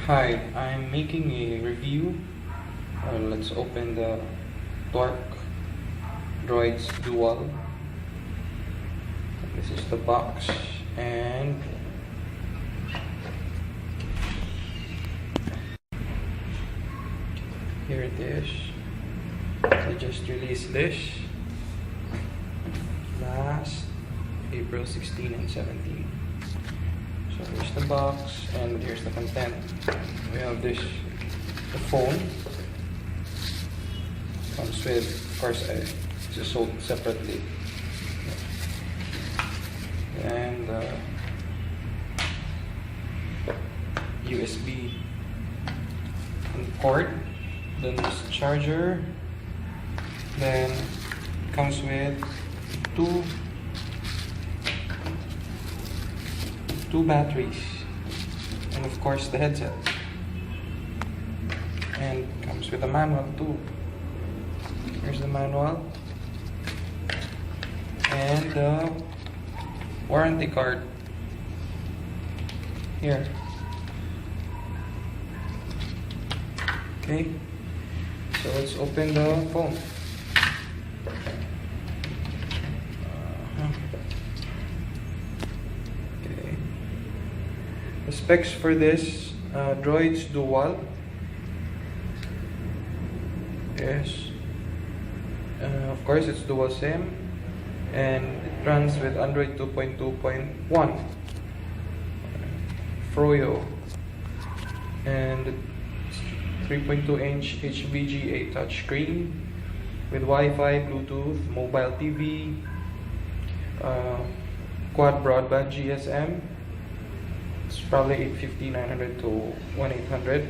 Hi, I'm making a review. Let's open the Torque Droidz Dual. This is the box, and here it is. I just released this last April 16 and 17. So here's the box, and here's the content. We have the phone. Comes with, of course, it's sold separately. And USB port. Then this charger. Then comes with two batteries, and of course the headset, and comes with a manual too. Here's the manual and the warranty card here. Okay, so let's open the phone. The specs for this Droidz Dual is, of course, it's dual SIM, and it runs with Android 2.2.1 Froyo, and it's 3.2-inch HVGA touchscreen with Wi-Fi, Bluetooth, mobile TV, quad broadband GSM. It's probably 850, 900 to 1,800,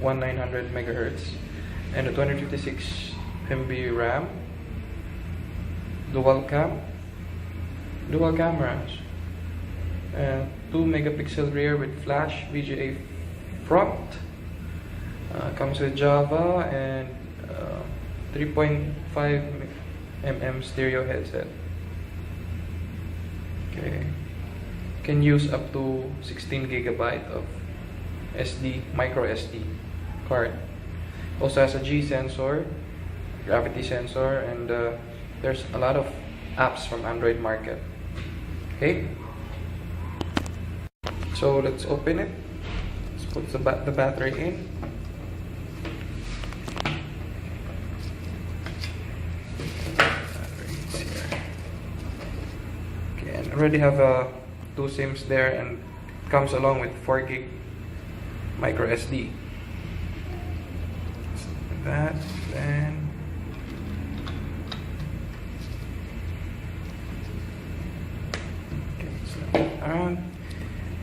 1,900 megahertz, and a 256 MB RAM, dual cameras, and 2 megapixel rear with flash VGA front. Comes with Java and 3.5 mm stereo headset. Okay. Can use up to 16 gigabyte of micro SD card. Also has a G sensor, gravity sensor, and there's a lot of apps from Android market. Okay, so let's open it. Let's put the battery in. Okay, and I already have two SIMs there, and comes along with 4 gig micro SD. So that, then okay, so around,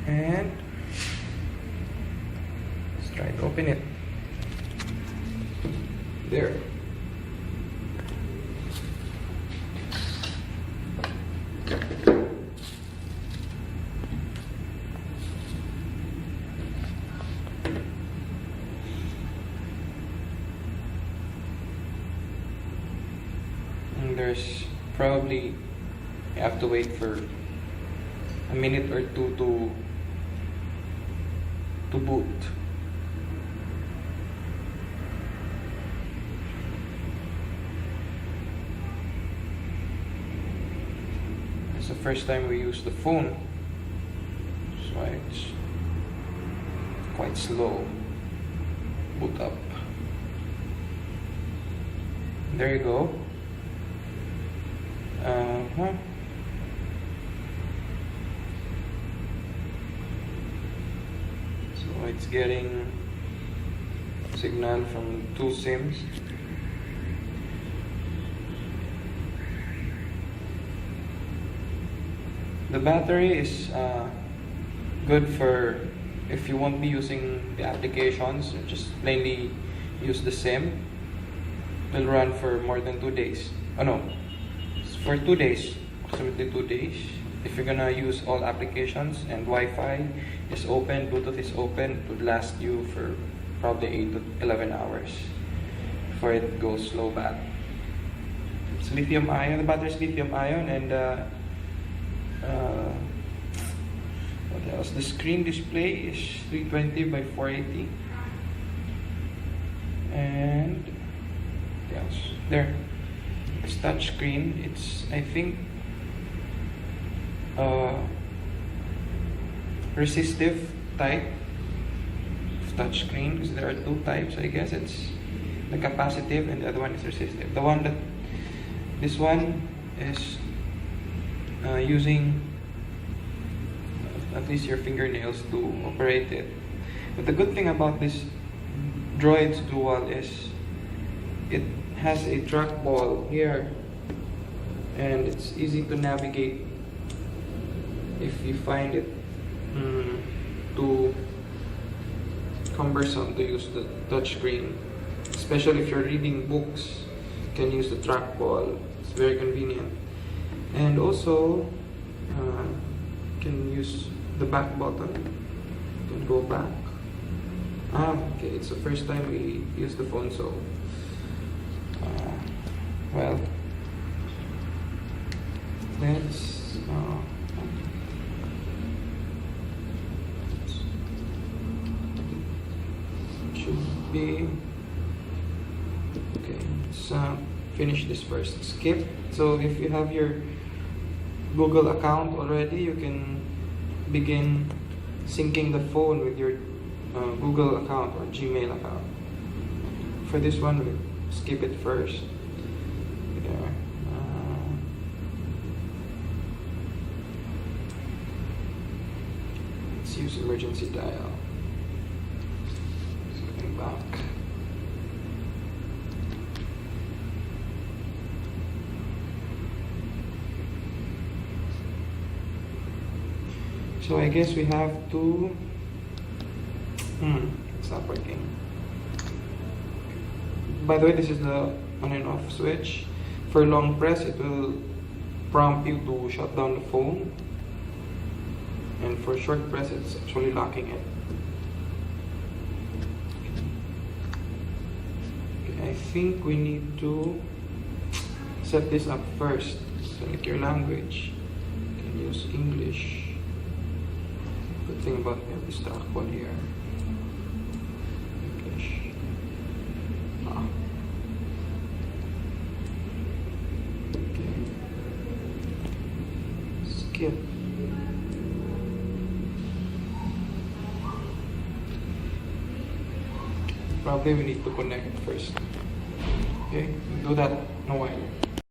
and let's try to open it. There. There's probably, you have to wait for a minute or two to boot. It's the first time we use the phone, so it's quite slow boot up. There you go. So it's getting signal from two SIMs. The battery is good for if you won't be using the applications, just plainly use the SIM. It'll run for more than 2 days. Oh no, for 2 days, approximately 2 days. If you're gonna use all applications and Wi-Fi is open, Bluetooth is open, it would last you for probably 8 to 11 hours before it goes slow back. It's lithium ion, the battery is lithium ion, and what What else? The screen display is 320 by 480. And what else? There. It's touch screen. It's, I think, resistive type of touch screen, because there are two types, I guess. It's the capacitive and the other one is resistive. This one is using at least your fingernails to operate it. But the good thing about this Droidz Dual is it has a trackball here, and it's easy to navigate if you find it too cumbersome to use the touchscreen. Especially if you're reading books, you can use the trackball. It's very convenient. And also, you can use the back button. You can go back. Okay, it's the first time we use the phone, so well, let's should be okay. Let's finish this first. Skip. So if you have your Google account already, you can begin syncing the phone with your Google account or Gmail account. For this one, we skip it first. There. Let's use emergency dial. Going back. So I guess we have to. It's not working. By the way, this is the on and off switch. For long press, it will prompt you to shut down the phone. And for short press, it's actually locking it. Okay, I think we need to set this up first. Select your language. You can use English. Good thing about this trackball here. Okay. Skip. Probably we need to connect first. Okay, do that in a while.